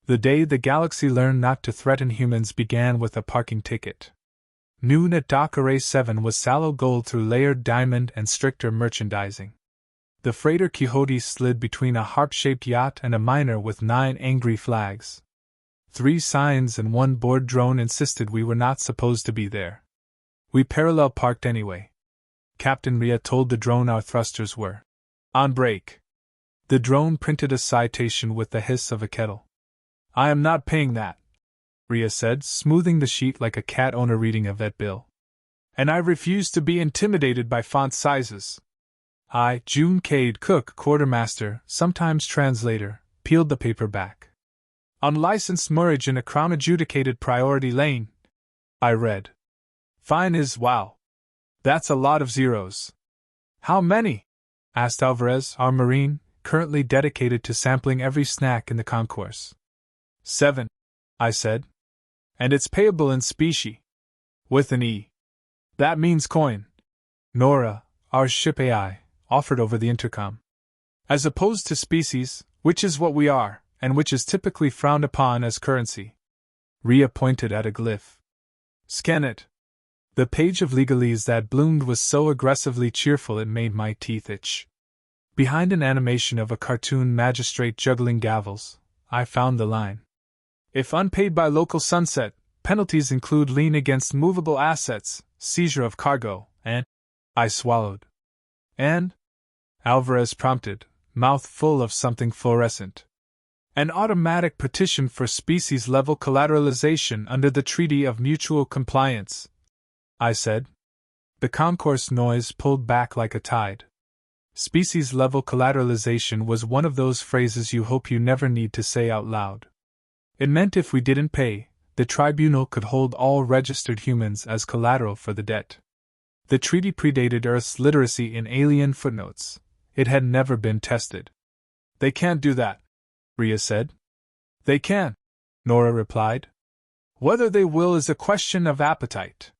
The day the galaxy learned not to threaten humans began with a parking ticket. Noon at Dock Array 7 was sallow gold through layered diamond and stricter merchandising. The freighter Quixote slid between a harp-shaped yacht and a miner with 9 angry flags. 3 signs and 1 board drone insisted we were not supposed to be there. We parallel parked anyway. Captain Rhea told the drone our thrusters were on break. The drone printed a citation with the hiss of a kettle. "I am not paying that," Rhea said, smoothing the sheet like a cat owner reading a vet bill. "And I refuse to be intimidated by font sizes." I, June Cade Cook, quartermaster, sometimes translator, peeled the paper back. "Unlicensed moorage in a Crown-adjudicated priority lane," I read. "Fine is wow. That's a lot of zeros." "How many?" asked Alvarez, our Marine, currently dedicated to sampling every snack in the concourse. 7, I said. "And it's payable in specie. With an E. That means coin." Nora, our ship AI, offered over the intercom. "As opposed to species, which is what we are, and which is typically frowned upon as currency." Rhea pointed at a glyph. "Scan it." The page of legalese that bloomed was so aggressively cheerful it made my teeth itch. Behind an animation of a cartoon magistrate juggling gavels, I found the line. "If unpaid by local sunset, penalties include lien against movable assets, seizure of cargo, and—" I swallowed. "And?" Alvarez prompted, mouth full of something fluorescent. "An automatic petition for species-level collateralization under the Treaty of Mutual Compliance," I said. The concourse noise pulled back like a tide. Species-level collateralization was one of those phrases you hope you never need to say out loud. It meant if we didn't pay, the tribunal could hold all registered humans as collateral for the debt. The treaty predated Earth's literacy in alien footnotes. It had never been tested. "They can't do that," Rhea said. "They can," Nora replied. "Whether they will is a question of appetite."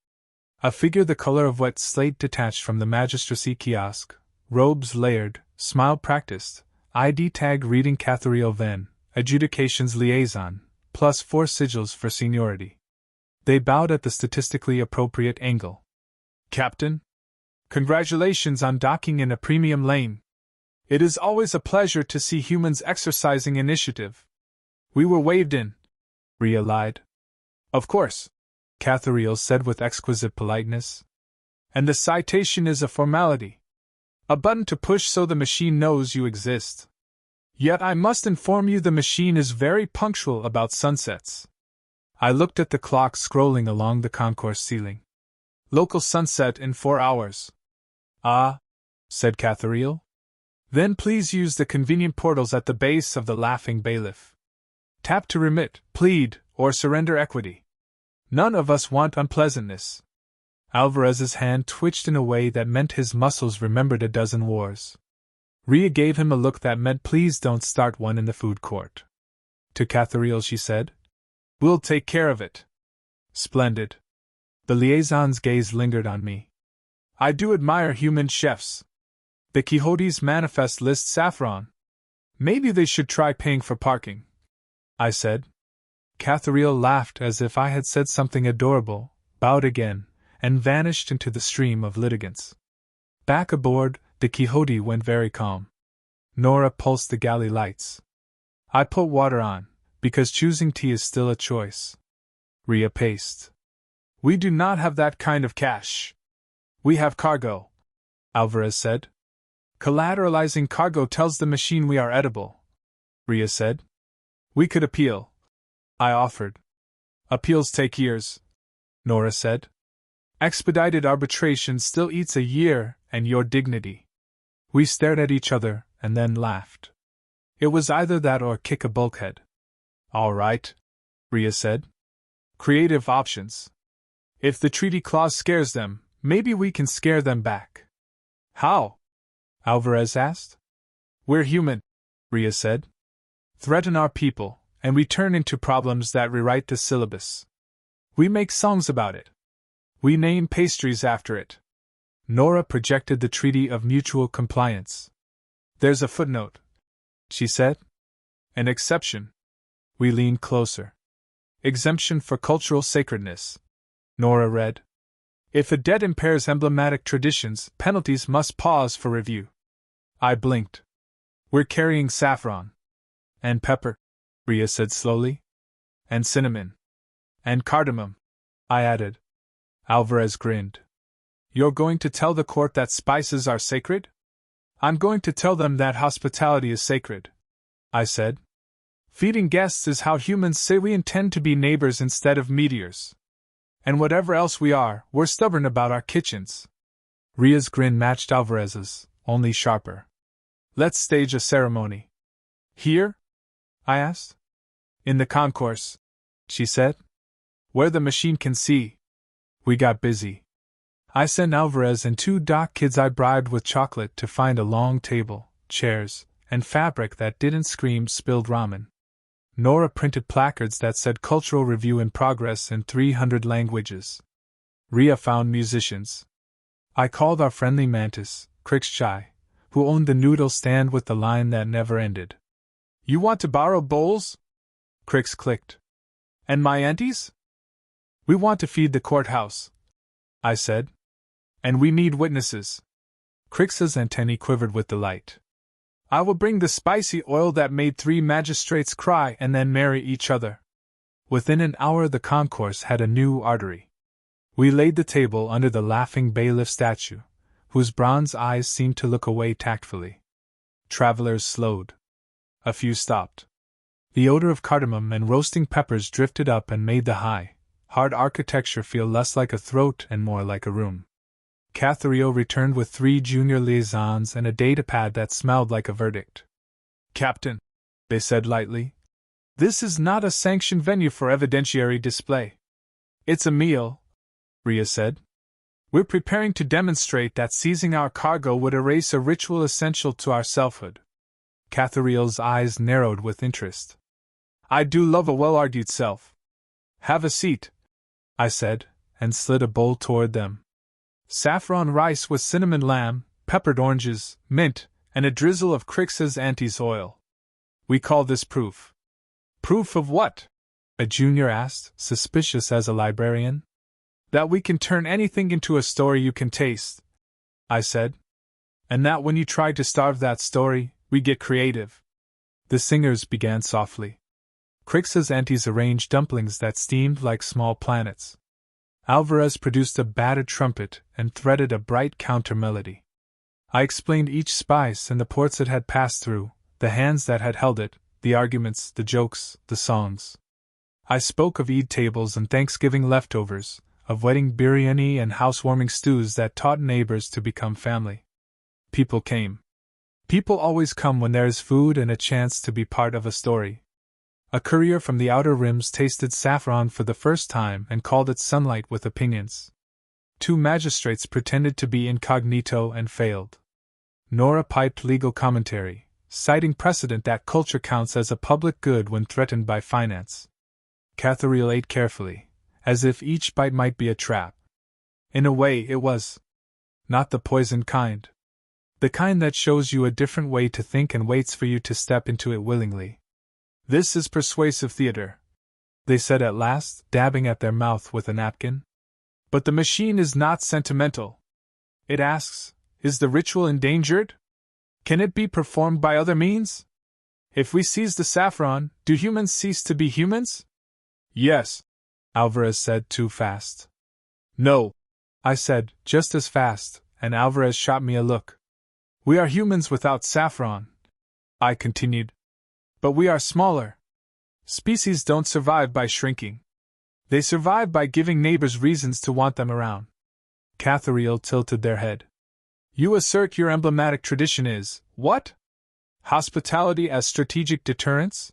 A figure the color of wet slate detached from the magistracy kiosk, robes layered, smile practiced, ID tag reading Cathariel Venn, adjudications liaison, plus 4 sigils for seniority. They bowed at the statistically appropriate angle. "Captain, congratulations on docking in a premium lane. It is always a pleasure to see humans exercising initiative." "We were waved in," Rhea lied. "Of course," Cathariel said with exquisite politeness. "And the citation is a formality. A button to push so the machine knows you exist. Yet I must inform you the machine is very punctual about sunsets." I looked at the clock scrolling along the concourse ceiling. "Local sunset in 4 hours. "Ah," said Cathariel. "Then please use the convenient portals at the base of the Laughing Bailiff. Tap to remit, plead, or surrender equity. None of us want unpleasantness." Alvarez's hand twitched in a way that meant his muscles remembered a dozen wars. Rhea gave him a look that meant please don't start one in the food court. To Cathariel she said, "We'll take care of it." "Splendid." The liaison's gaze lingered on me. "I do admire human chefs. The Quixote's manifest lists saffron. Maybe they should try paying for parking," I said. Cathariel laughed as if I had said something adorable, bowed again, and vanished into the stream of litigants. Back aboard, the Quixote went very calm. Nora pulsed the galley lights. I put water on, because choosing tea is still a choice. Rhea paced. "We do not have that kind of cash. We have cargo," Alvarez said. "Collateralizing cargo tells the machine we are edible," Rhea said. "We could appeal," I offered. "Appeals take years," Nora said. "Expedited arbitration still eats a year and your dignity." We stared at each other and then laughed. It was either that or kick a bulkhead. "All right," Rhea said. "Creative options. If the treaty clause scares them, maybe we can scare them back." "How?" Alvarez asked. "We're human," Rhea said. "Threaten our people, and we turn into problems that rewrite the syllabus. We make songs about it. We name pastries after it." Nora projected the Treaty of Mutual Compliance. "There's a footnote," she said. "An exception." We leaned closer. Exemption for cultural sacredness. Nora read. If a debt impairs emblematic traditions, penalties must pause for review. I blinked. We're carrying saffron. And pepper, Rhea said slowly. And cinnamon. And cardamom, I added. Alvarez grinned. You're going to tell the court that spices are sacred? I'm going to tell them that hospitality is sacred, I said. Feeding guests is how humans say we intend to be neighbors instead of meteors. And whatever else we are, we're stubborn about our kitchens. Rhea's grin matched Alvarez's, only sharper. Let's stage a ceremony. Here? I asked. In the concourse, she said. Where the machine can see. We got busy. I sent Alvarez and 2 doc kids I bribed with chocolate to find a long table, chairs, and fabric that didn't scream spilled ramen. Nora printed placards that said Cultural Review in Progress in 300 languages. Rhea found musicians. I called our friendly mantis, Crixchai, who owned the noodle stand with the line that never ended. You want to borrow bowls? Crix clicked. And my aunties? We want to feed the courthouse, I said. And we need witnesses. Crix's antennae quivered with delight. I will bring the spicy oil that made 3 magistrates cry and then marry each other. Within an hour the concourse had a new artery. We laid the table under the laughing bailiff statue, whose bronze eyes seemed to look away tactfully. Travelers slowed. A few stopped. The odor of cardamom and roasting peppers drifted up and made the high, hard architecture feel less like a throat and more like a room. Cathario returned with 3 junior liaisons and a datapad that smelled like a verdict. Captain, they said lightly, this is not a sanctioned venue for evidentiary display. It's a meal, Rhea said. We're preparing to demonstrate that seizing our cargo would erase a ritual essential to our selfhood. Cathario's eyes narrowed with interest. I do love a well-argued self. Have a seat, I said, and slid a bowl toward them. Saffron rice with cinnamon lamb, peppered oranges, mint, and a drizzle of Crix's auntie's oil. We call this proof. Proof of what? A junior asked, suspicious as a librarian. That we can turn anything into a story you can taste, I said. And that when you try to starve that story, we get creative. The singers began softly. Crix's aunties arranged dumplings that steamed like small planets. Alvarez produced a battered trumpet and threaded a bright counter-melody. I explained each spice and the ports it had passed through, the hands that had held it, the arguments, the jokes, the songs. I spoke of Eid tables and Thanksgiving leftovers, of wedding biryani and housewarming stews that taught neighbors to become family. People came. People always come when there is food and a chance to be part of a story. A courier from the outer rims tasted saffron for the first time and called it sunlight with opinions. 2 magistrates pretended to be incognito and failed. Nora piped legal commentary, citing precedent that culture counts as a public good when threatened by finance. Catherine ate carefully, as if each bite might be a trap. In a way, it was. Not the poisoned kind. The kind that shows you a different way to think and waits for you to step into it willingly. This is persuasive theater, they said at last, dabbing at their mouth with a napkin. But the machine is not sentimental. It asks, is the ritual endangered? Can it be performed by other means? If we seize the saffron, do humans cease to be humans? Yes, Alvarez said too fast. No, I said, just as fast, and Alvarez shot me a look. We are humans without saffron, I continued. But we are smaller. Species don't survive by shrinking. They survive by giving neighbors reasons to want them around. Cathariel tilted their head. You assert your emblematic tradition is, what? Hospitality as strategic deterrence?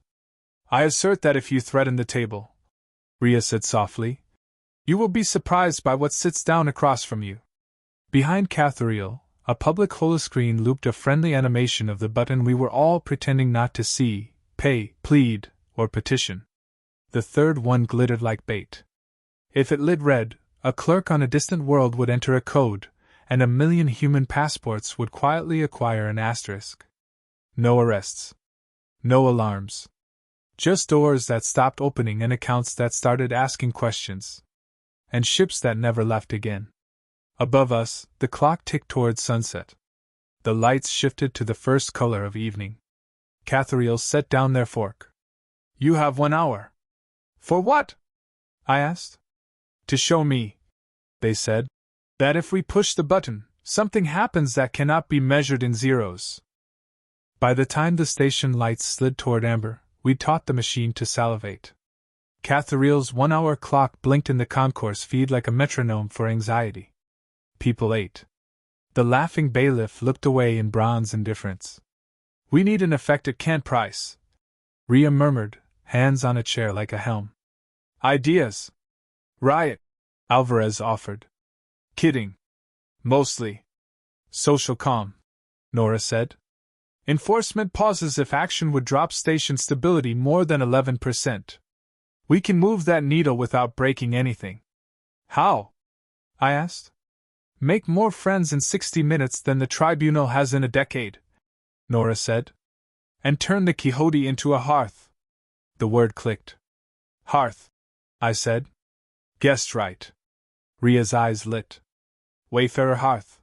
I assert that if you threaten the table, Rhea said softly, you will be surprised by what sits down across from you. Behind Cathariel, a public holoscreen looped a friendly animation of the button we were all pretending not to see, pay, plead, or petition. The third one glittered like bait. If it lit red, a clerk on a distant world would enter a code, and 1 million human passports would quietly acquire an asterisk. No arrests. No alarms. Just doors that stopped opening and accounts that started asking questions. And ships that never left again. Above us, the clock ticked towards sunset. The lights shifted to the first color of evening. Cathariel set down their fork. You have 1 hour. For what? I asked. To show me, they said, that if we push the button, something happens that cannot be measured in zeros. By the time the station lights slid toward amber, we taught the machine to salivate. Cathariel's 1-hour clock blinked in the concourse feed like a metronome for anxiety. People ate. The laughing bailiff looked away in bronze indifference. We need an effect it can't price, Rhea murmured, hands on a chair like a helm. Ideas. Riot, Alvarez offered. Kidding. Mostly. Social calm, Nora said. Enforcement pauses if action would drop station stability more than 11%. We can move that needle without breaking anything. How? I asked. Make more friends in 60 minutes than the tribunal has in a decade, Nora said. And turn the Quixote into a hearth. The word clicked. Hearth, I said. Guessed right. Rhea's eyes lit. Wayfarer hearth.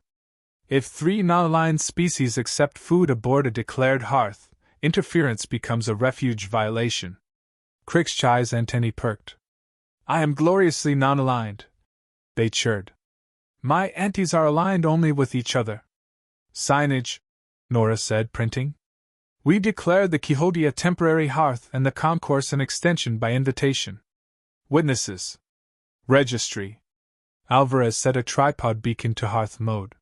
If 3 non-aligned species accept food aboard a declared hearth, interference becomes a refuge violation. Crick's antennae perked. I am gloriously non-aligned, they chirred. My antes are aligned only with each other. Signage, Nora said, printing. We declare the Quixote a temporary hearth and the concourse an extension by invitation. Witnesses. Registry. Alvarez set a tripod beacon to hearth mode.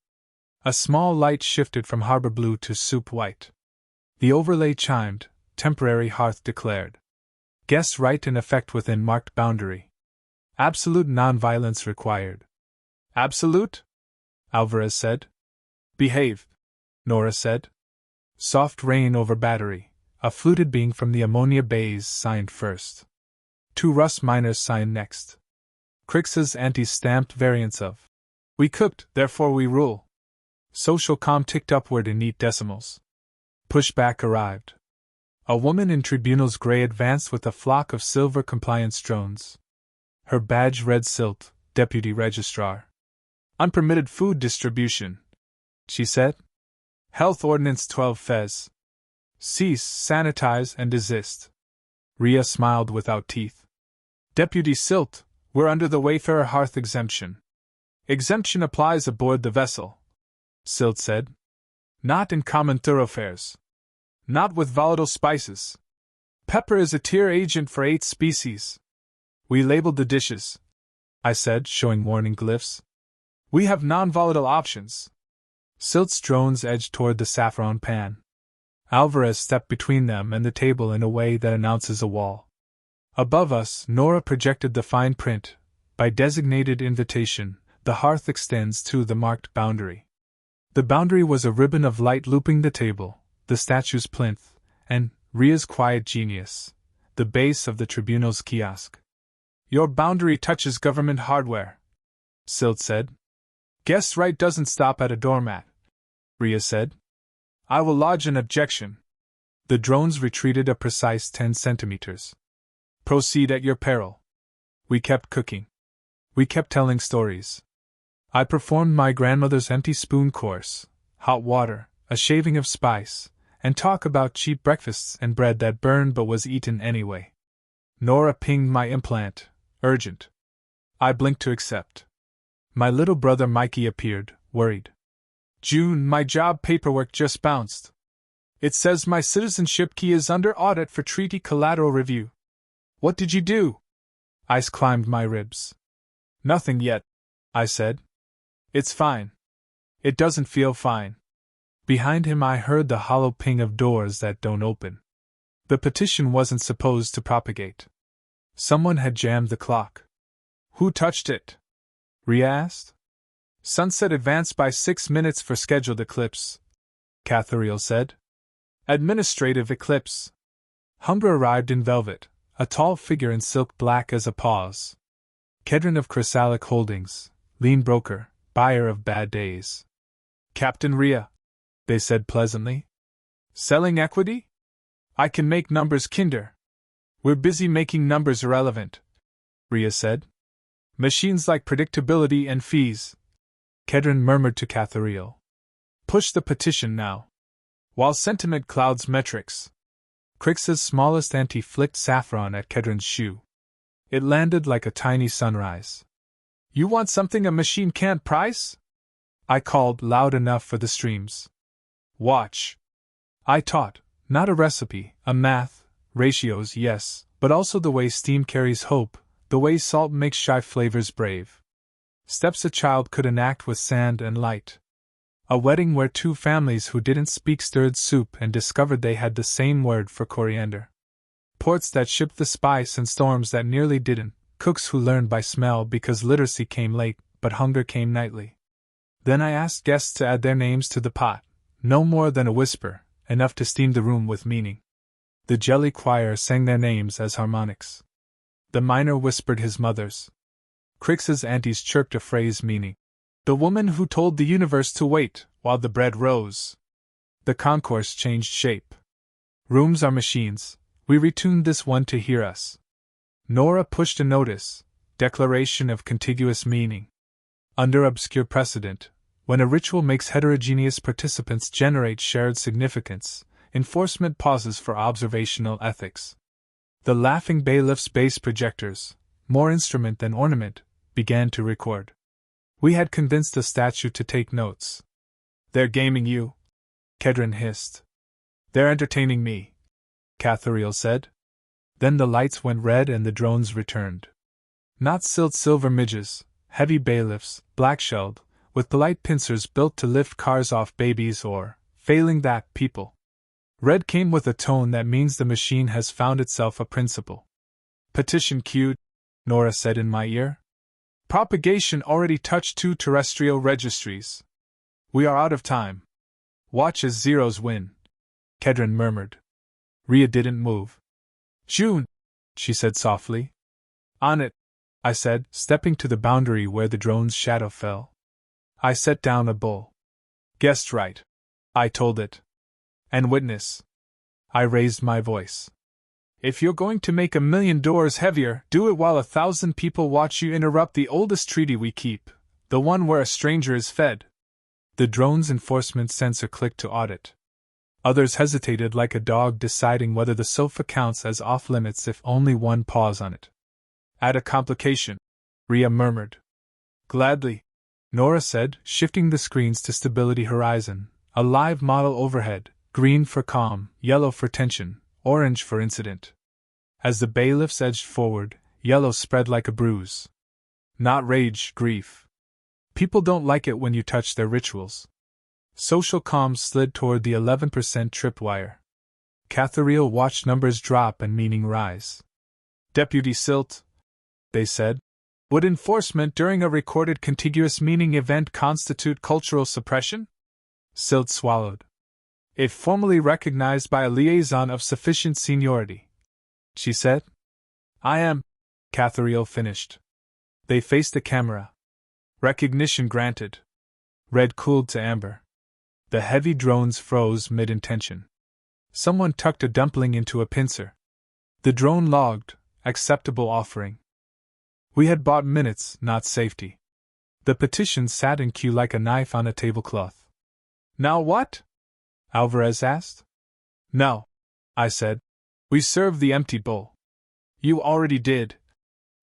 A small light shifted from harbor blue to soup white. The overlay chimed, temporary hearth declared. Guess right in effect within marked boundary. Absolute nonviolence required. Absolute? Alvarez said. Behave, Nora said. Soft rain over battery, a fluted being from the ammonia bays signed first. 2 Rus miners signed next. Crick's anti-stamped variants of We cooked, therefore we rule. Social comm ticked upward in neat decimals. Pushback arrived. A woman in tribunal's gray advanced with a flock of silver compliance drones. Her badge read Silt, Deputy Registrar. Unpermitted food distribution, she said. Health Ordinance 12 Fez. Cease, sanitize, and desist. Rhea smiled without teeth. Deputy Silt, we're under the Wayfarer Hearth exemption. Exemption applies aboard the vessel, Silt said. Not in common thoroughfares. Not with volatile spices. Pepper is a tier agent for 8 species. We labeled the dishes, I said, showing warning glyphs. We have non-volatile options. Silt's drones edged toward the saffron pan. Alvarez stepped between them and the table in a way that announces a wall. Above us, Nora projected the fine print. By designated invitation, the hearth extends to the marked boundary. The boundary was a ribbon of light looping the table, the statue's plinth, and, Rhea's quiet genius, the base of the tribunal's kiosk. Your boundary touches government hardware, Silt said. Guess right doesn't stop at a doormat, Rhea said. I will lodge an objection. The drones retreated a precise 10 centimeters. Proceed at your peril. We kept cooking. We kept telling stories. I performed my grandmother's empty spoon course, hot water, a shaving of spice, and talk about cheap breakfasts and bread that burned but was eaten anyway. Nora pinged my implant, urgent. I blinked to accept. My little brother Mikey appeared, worried. June, my job paperwork just bounced. It says my citizenship key is under audit for treaty collateral review. What did you do? Ice climbed my ribs. Nothing yet, I said. It's fine. It doesn't feel fine. Behind him I heard the hollow ping of doors that don't open. The petition wasn't supposed to propagate. Someone had jammed the clock. Who touched it? Rhea asked. Sunset advanced by 6 minutes for scheduled eclipse, Cathariel said. Administrative eclipse. Humbra arrived in velvet, a tall figure in silk black as a pause. Kedron of Chrysalic Holdings, lean broker, buyer of bad days. Captain Rhea, they said pleasantly. Selling equity? I can make numbers kinder. We're busy making numbers irrelevant, Ria said. Machines like predictability and fees, Kedron murmured to Cathariel. Push the petition now. While sentiment clouds metrics. Crix's smallest auntie flicked saffron at Kedron's shoe. It landed like a tiny sunrise. You want something a machine can't price? I called loud enough for the streams. Watch. I taught, not a recipe, a math, ratios, yes, but also the way steam carries hope, the way salt makes shy flavors brave. Steps a child could enact with sand and light. A wedding where two families who didn't speak stirred soup and discovered they had the same word for coriander. Ports that shipped the spice and storms that nearly didn't, cooks who learned by smell because literacy came late, but hunger came nightly. Then I asked guests to add their names to the pot, no more than a whisper, enough to steam the room with meaning. The jelly choir sang their names as harmonics. The miner whispered his mother's. Crix's aunties chirped a phrase meaning, the woman who told the universe to wait while the bread rose. The concourse changed shape. Rooms are machines, we retuned this one to hear us. Nora pushed a notice, declaration of contiguous meaning. Under obscure precedent, when a ritual makes heterogeneous participants generate shared significance, enforcement pauses for observational ethics. The laughing bailiff's base projectors, more instrument than ornament, began to record. We had convinced the statue to take notes. They're gaming you, Kedron hissed. They're entertaining me, Cathariel said. Then the lights went red and the drones returned. Not silt silver midges, heavy bailiffs, black-shelled, with polite pincers built to lift cars off babies or, failing that, people. Red came with a tone that means the machine has found itself a principle. Petition queued, Nora said in my ear. Propagation already touched 2 terrestrial registries. We are out of time. Watch as zeros win, Kedron murmured. Ria didn't move. June, she said softly. On it, I said, stepping to the boundary where the drone's shadow fell. I set down a bowl. Guessed right, I told it. And witness. I raised my voice. If you're going to make 1,000,000 doors heavier, do it while 1,000 people watch you interrupt the oldest treaty we keep, the one where a stranger is fed. The drone's enforcement sensor clicked to audit. Others hesitated like a dog deciding whether the sofa counts as off-limits if only one paws on it. Add a complication, Ria murmured. Gladly, Nora said, shifting the screens to stability horizon, a live model overhead, green for calm, yellow for tension, orange for incident. As the bailiffs edged forward, yellow spread like a bruise. Not rage, grief. People don't like it when you touch their rituals. Social comms slid toward the 11% tripwire. Cathariel watched numbers drop and meaning rise. Deputy Silt, they said. Would enforcement during a recorded contiguous meaning event constitute cultural suppression? Silt swallowed. If formally recognized by a liaison of sufficient seniority, she said. I am, Cathariel finished. They faced the camera. Recognition granted. Red cooled to amber. The heavy drones froze mid-intention. Someone tucked a dumpling into a pincer. The drone logged, acceptable offering. We had bought minutes, not safety. The petition sat in queue like a knife on a tablecloth. Now what? Alvarez asked. No, I said. We served the empty bowl. You already did,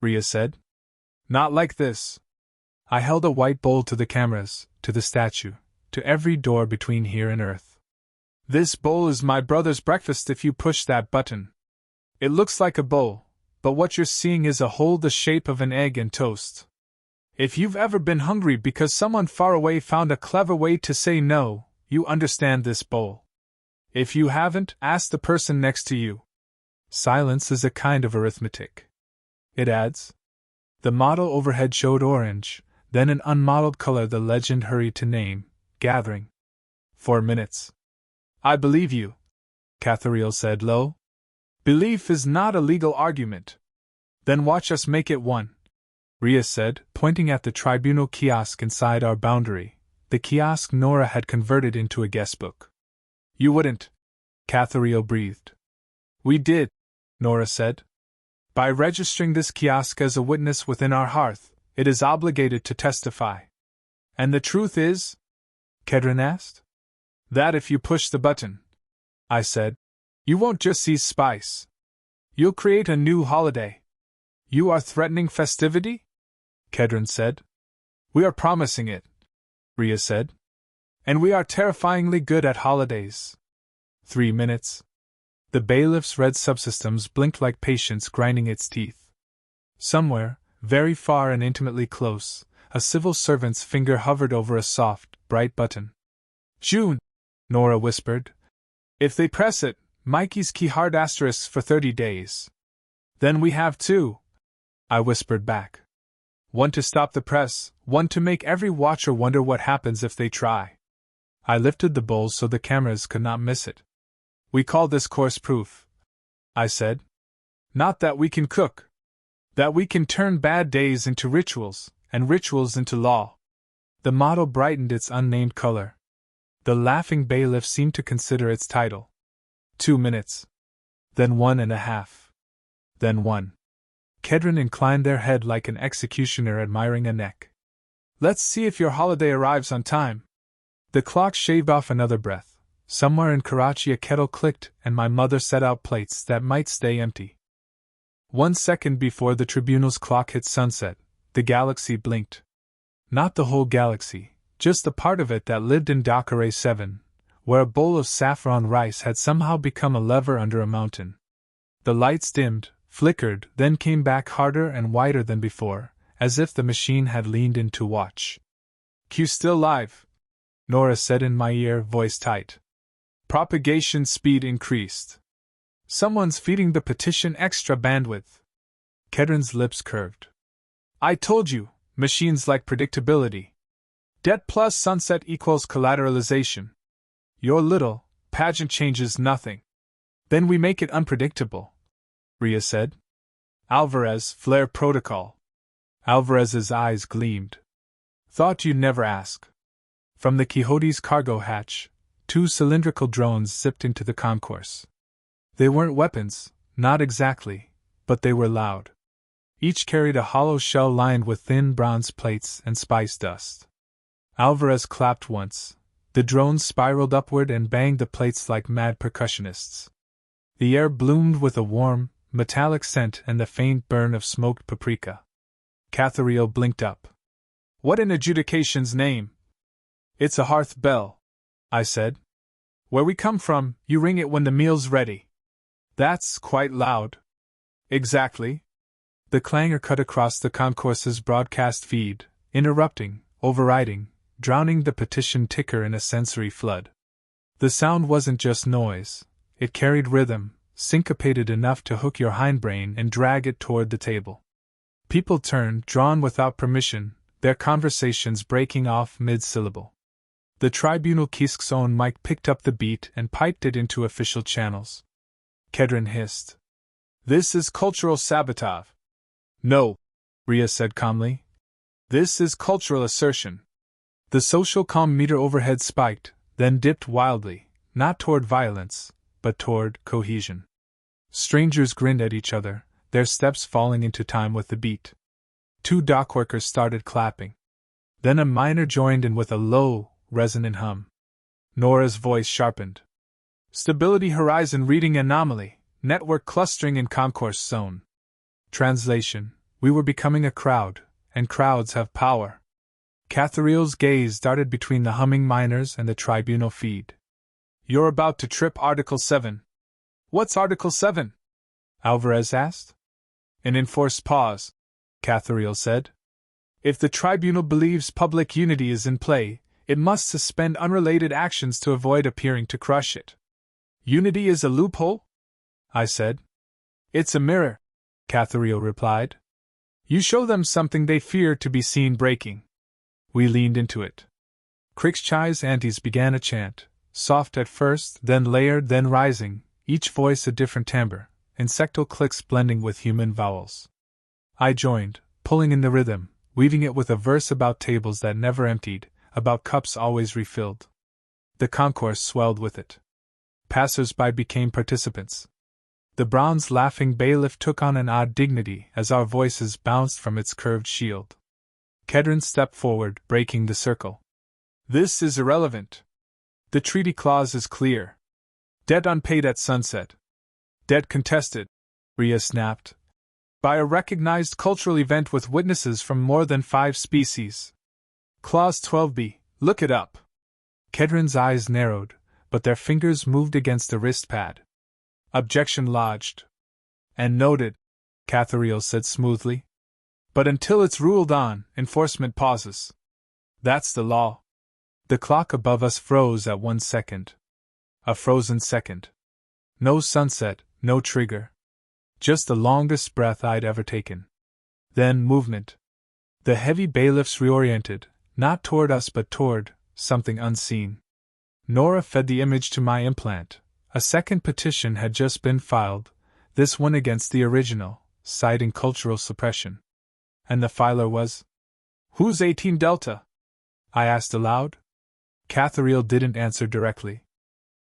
Ria said. Not like this. I held a white bowl to the cameras, to the statue, to every door between here and Earth. This bowl is my brother's breakfast if you push that button. It looks like a bowl, but what you're seeing is a hole the shape of an egg and toast. If you've ever been hungry because someone far away found a clever way to say no, you understand this bowl. If you haven't, ask the person next to you. Silence is a kind of arithmetic. It adds. The model overhead showed orange, then an unmodeled color the legend hurried to name, gathering. 4 minutes. I believe you, Cathariel said low. Belief is not a legal argument. Then watch us make it one, Ria said, pointing at the tribunal kiosk inside our boundary, the kiosk Nora had converted into a guestbook. You wouldn't, Cathariel breathed. We did, Nora said. By registering this kiosk as a witness within our hearth, it is obligated to testify. And the truth is? Kedron asked. That if you push the button, I said, you won't just see spice. You'll create a new holiday. You are threatening festivity? Kedron said. We are promising it, Rhea said. And we are terrifyingly good at holidays. 3 minutes. The bailiff's red subsystems blinked like patience grinding its teeth. Somewhere, very far and intimately close, a civil servant's finger hovered over a soft, bright button. June, Nora whispered. If they press it, Mikey's key hard asterisks for 30 days. Then we have 2, I whispered back. 1 to stop the press, 1 to make every watcher wonder what happens if they try. I lifted the bowl so the cameras could not miss it. We call this course proof, I said. Not that we can cook. That we can turn bad days into rituals, and rituals into law. The motto brightened its unnamed color. The laughing bailiff seemed to consider its title. 2 minutes. Then 1.5. Then 1. Kedron inclined their head like an executioner admiring a neck. Let's see if your holiday arrives on time. The clock shaved off another breath. Somewhere in Karachi a kettle clicked and my mother set out plates that might stay empty. 1 second before the tribunal's clock hit sunset, the galaxy blinked. Not the whole galaxy, just the part of it that lived in Dakare 7, where a bowl of saffron rice had somehow become a lever under a mountain. The lights dimmed, flickered, then came back harder and wider than before, as if the machine had leaned in to watch. Q still live, Nora said in my ear, voice tight. Propagation speed increased. Someone's feeding the petition extra bandwidth. Kedron's lips curved. I told you, machines like predictability. Det plus sunset equals collateralization. Your little pageant changes nothing. Then we make it unpredictable, Rhea said. Alvarez, flare protocol. Alvarez's eyes gleamed. Thought you'd never ask. From the Quixote's cargo hatch, 2 cylindrical drones zipped into the concourse. They weren't weapons, not exactly, but they were loud. Each carried a hollow shell lined with thin bronze plates and spice dust. Alvarez clapped once. The drones spiraled upward and banged the plates like mad percussionists. The air bloomed with a warm, metallic scent and the faint burn of smoked paprika. Cathariel blinked up. What in adjudication's name? It's a hearth bell, I said. Where we come from, you ring it when the meal's ready. That's quite loud. Exactly. The clangor cut across the concourse's broadcast feed, interrupting, overriding, drowning the petition ticker in a sensory flood. The sound wasn't just noise, it carried rhythm, syncopated enough to hook your hindbrain and drag it toward the table. People turned, drawn without permission, their conversations breaking off mid-syllable. The tribunal kiosque's own mic picked up the beat and piped it into official channels. Kedron hissed. This is cultural sabotage. No, Rhea said calmly. This is cultural assertion. The social calm meter overhead spiked, then dipped wildly, not toward violence, but toward cohesion. Strangers grinned at each other, their steps falling into time with the beat. 2 dockworkers started clapping. Then a miner joined in with a low, resonant hum. Nora's voice sharpened. Stability horizon reading anomaly, network clustering in concourse zone. Translation: we were becoming a crowd, and crowds have power. Cathariel's gaze darted between the humming miners and the tribunal feed. You're about to trip Article 7. What's Article 7? Alvarez asked. An enforced pause, Cathariel said. If the tribunal believes public unity is in play, it must suspend unrelated actions to avoid appearing to crush it. Unity is a loophole? I said. It's a mirror, Cathariel replied. You show them something they fear to be seen breaking. We leaned into it. Krikschai's aunties began a chant, soft at first, then layered, then rising, each voice a different timbre, insectal clicks blending with human vowels. I joined, pulling in the rhythm, weaving it with a verse about tables that never emptied, about cups always refilled. The concourse swelled with it. Passers-by became participants. The bronze laughing bailiff took on an odd dignity as our voices bounced from its curved shield. Kedron stepped forward, breaking the circle. This is irrelevant. The treaty clause is clear. Debt unpaid at sunset. Debt contested, Rhea snapped, by a recognized cultural event with witnesses from more than 5 species. Clause 12b, look it up. Kedron's eyes narrowed, but their fingers moved against the wrist pad. Objection lodged. And noted, Cathariel said smoothly. But until it's ruled on, enforcement pauses. That's the law. The clock above us froze at 1 second. A frozen second. No sunset, no trigger. Just the longest breath I'd ever taken. Then movement. The heavy bailiffs reoriented, not toward us but toward something unseen. Nora fed the image to my implant. A second petition had just been filed, this one against the original, citing cultural suppression. And the filer was? Who's 18 Delta? I asked aloud. Cathariel didn't answer directly.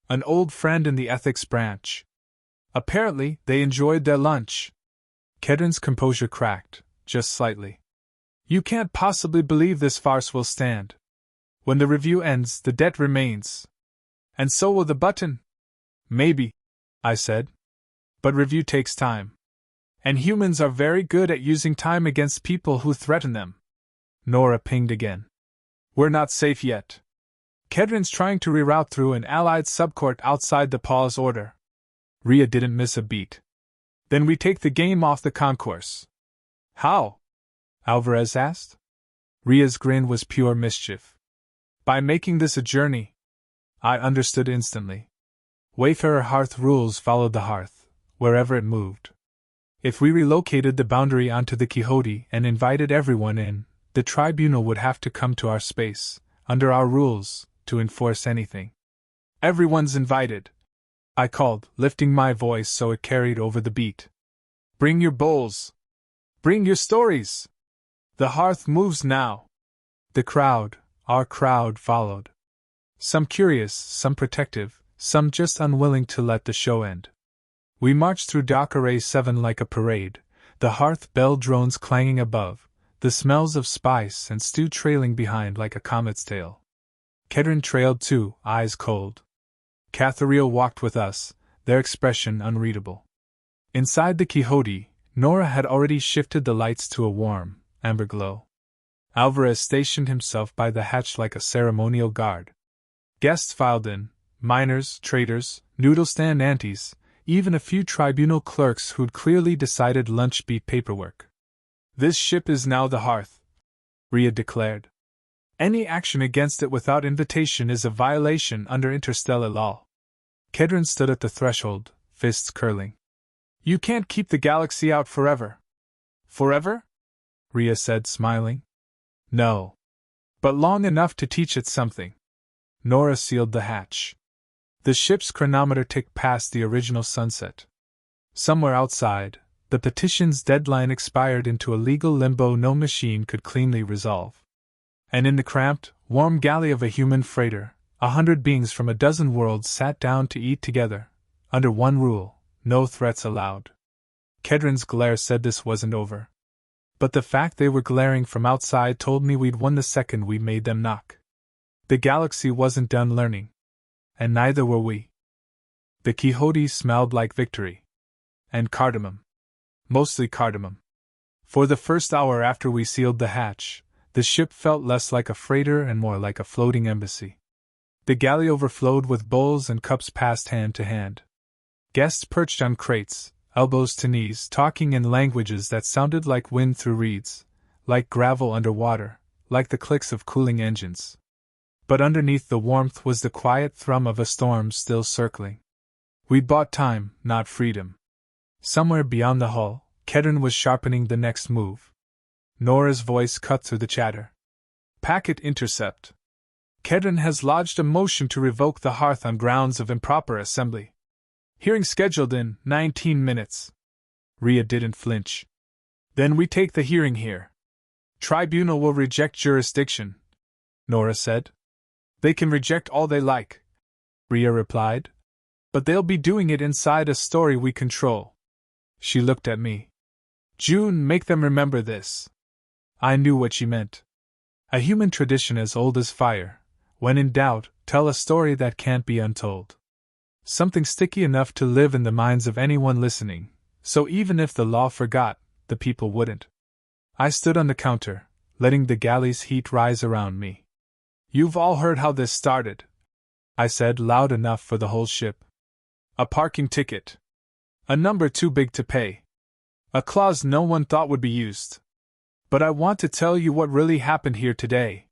An old friend in the ethics branch. Apparently, they enjoyed their lunch. Kedron's composure cracked, just slightly. You can't possibly believe this farce will stand. When the review ends, the debt remains. And so will the button. Maybe, I said. But review takes time. And humans are very good at using time against people who threaten them. Nora pinged again. We're not safe yet. Kedron's trying to reroute through an allied subcourt outside the pause order. Rhea didn't miss a beat. Then we take the game off the concourse. How? Alvarez asked. Rhea's grin was pure mischief. By making this a journey. I understood instantly. Wayfarer hearth rules followed the hearth, wherever it moved. If we relocated the boundary onto the Quixote and invited everyone in, the tribunal would have to come to our space, under our rules, to enforce anything. Everyone's invited, I called, lifting my voice so it carried over the beat. Bring your bowls. Bring your stories. The hearth moves now. The crowd, our crowd, followed. Some curious, some protective, some just unwilling to let the show end. We marched through Dock Array 7 like a parade, the hearth bell drones clanging above, the smells of spice and stew trailing behind like a comet's tail. Kedron trailed too, eyes cold. Cathariel walked with us, their expression unreadable. Inside the Quixote, Nora had already shifted the lights to a warm, amber glow. Alvarez stationed himself by the hatch like a ceremonial guard. Guests filed in, miners, traders, noodle stand aunties, even a few tribunal clerks who'd clearly decided lunch beat paperwork. This ship is now the hearth, Rhea declared. Any action against it without invitation is a violation under interstellar law. Kedron stood at the threshold, fists curling. You can't keep the galaxy out forever. Forever? Rhea said, smiling. No. But long enough to teach it something. Nora sealed the hatch. The ship's chronometer ticked past the original sunset. Somewhere outside, the petition's deadline expired into a legal limbo no machine could cleanly resolve. And in the cramped, warm galley of a human freighter, 100 beings from a dozen worlds sat down to eat together, under one rule: no threats allowed. Kedron's glare said this wasn't over. But the fact they were glaring from outside told me we'd won the second we made them knock. The galaxy wasn't done learning. And neither were we. The Quixote smelled like victory. And cardamom. Mostly cardamom. For the first hour after we sealed the hatch, the ship felt less like a freighter and more like a floating embassy. The galley overflowed with bowls and cups passed hand to hand. Guests perched on crates, elbows to knees, talking in languages that sounded like wind through reeds, like gravel under water, like the clicks of cooling engines. But underneath the warmth was the quiet thrum of a storm still circling. We'd bought time, not freedom. Somewhere beyond the hull, Kedron was sharpening the next move. Nora's voice cut through the chatter. Packet intercept. Kedron has lodged a motion to revoke the hearth on grounds of improper assembly. Hearing scheduled in 19 minutes. Rhea didn't flinch. Then we take the hearing here. Tribunal will reject jurisdiction, Nora said. They can reject all they like, Rhea replied. But they'll be doing it inside a story we control. She looked at me. June, make them remember this. I knew what she meant. A human tradition as old as fire. When in doubt, tell a story that can't be untold. Something sticky enough to live in the minds of anyone listening, so even if the law forgot, the people wouldn't. I stood on the counter, letting the galley's heat rise around me. You've all heard how this started, I said loud enough for the whole ship. A parking ticket. A number too big to pay. A clause no one thought would be used. But I want to tell you what really happened here today.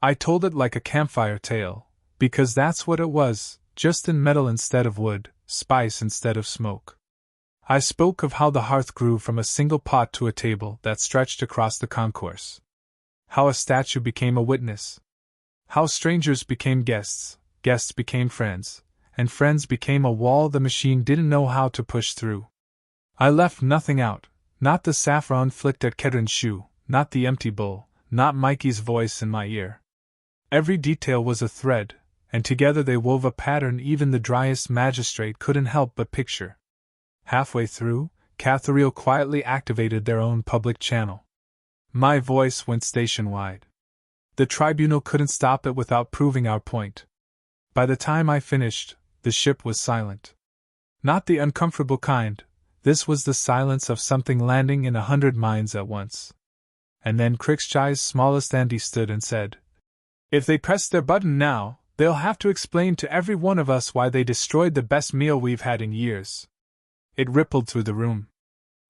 I told it like a campfire tale, because that's what it was, just in metal instead of wood, spice instead of smoke. I spoke of how the hearth grew from a single pot to a table that stretched across the concourse. How a statue became a witness. How strangers became guests, guests became friends, and friends became a wall the machine didn't know how to push through. I left nothing out, not the saffron flicked at Kedron's shoe, not the empty bowl, not Mikey's voice in my ear. Every detail was a thread, and together they wove a pattern even the driest magistrate couldn't help but picture. Halfway through, Cathariel quietly activated their own public channel. My voice went station-wide. The tribunal couldn't stop it without proving our point. By the time I finished, the ship was silent. Not the uncomfortable kind, this was the silence of something landing in 100 minds at once. And then Crickshai's smallest Andy stood and said, If they press their button now, they'll have to explain to every one of us why they destroyed the best meal we've had in years. It rippled through the room.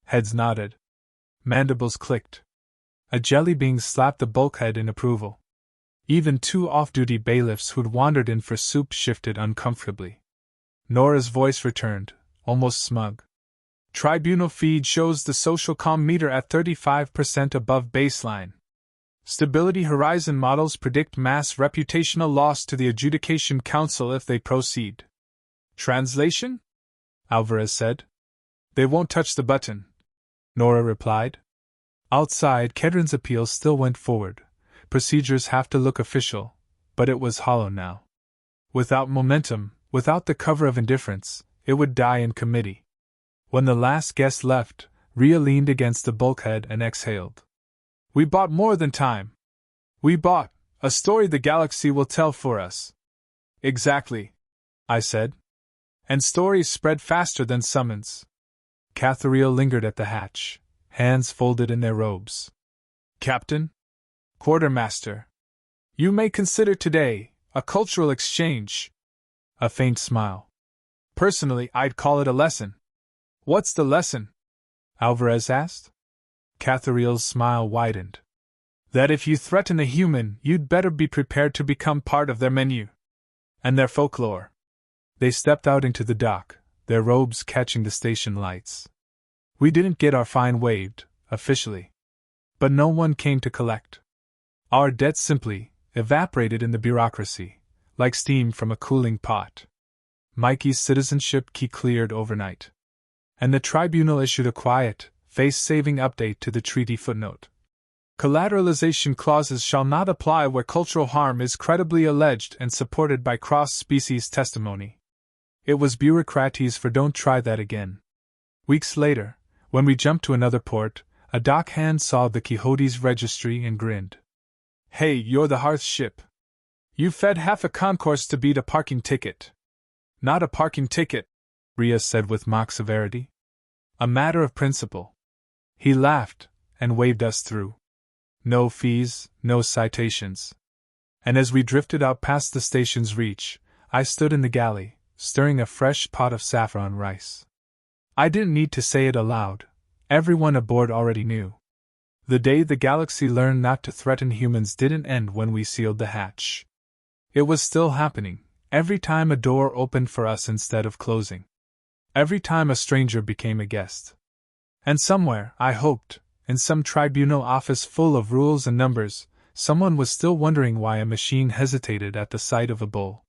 Heads nodded. Mandibles clicked. A jelly bean slapped the bulkhead in approval. Even two off-duty bailiffs who'd wandered in for soup shifted uncomfortably. Nora's voice returned, almost smug. Tribunal feed shows the social comm meter at 35% above baseline. Stability Horizon models predict mass reputational loss to the Adjudication Council if they proceed. Translation? Alvarez said. They won't touch the button, Nora replied. Outside, Kedron's appeal still went forward. Procedures have to look official, but it was hollow now. Without momentum, without the cover of indifference, it would die in committee. When the last guest left, Rhea leaned against the bulkhead and exhaled. We bought more than time. We bought a story the galaxy will tell for us. Exactly, I said. And stories spread faster than summons. Cathariel lingered at the hatch, hands folded in their robes. Captain? Quartermaster. You may consider today a cultural exchange. A faint smile. Personally, I'd call it a lesson. What's the lesson? Alvarez asked. Cathariel's smile widened. That if you threaten a human, you'd better be prepared to become part of their menu. And their folklore. They stepped out into the dock, their robes catching the station lights. We didn't get our fine waived, officially. But no one came to collect. Our debt simply evaporated in the bureaucracy, like steam from a cooling pot. Mikey's citizenship key cleared overnight. And the tribunal issued a quiet, face-saving update to the treaty footnote. Collateralization clauses shall not apply where cultural harm is credibly alleged and supported by cross-species testimony. It was bureaucraties for don't try that again. Weeks later, when we jumped to another port, a dock hand saw the Quixote's registry and grinned. Hey, you're the Hearth ship. You fed half a concourse to beat a parking ticket. Not a parking ticket, Rhea said with mock severity. A matter of principle. He laughed and waved us through. No fees, no citations. And as we drifted out past the station's reach, I stood in the galley, stirring a fresh pot of saffron rice. I didn't need to say it aloud. Everyone aboard already knew. The day the galaxy learned not to threaten humans didn't end when we sealed the hatch. It was still happening, every time a door opened for us instead of closing. Every time a stranger became a guest. And somewhere, I hoped, in some tribunal office full of rules and numbers, someone was still wondering why a machine hesitated at the sight of a bull.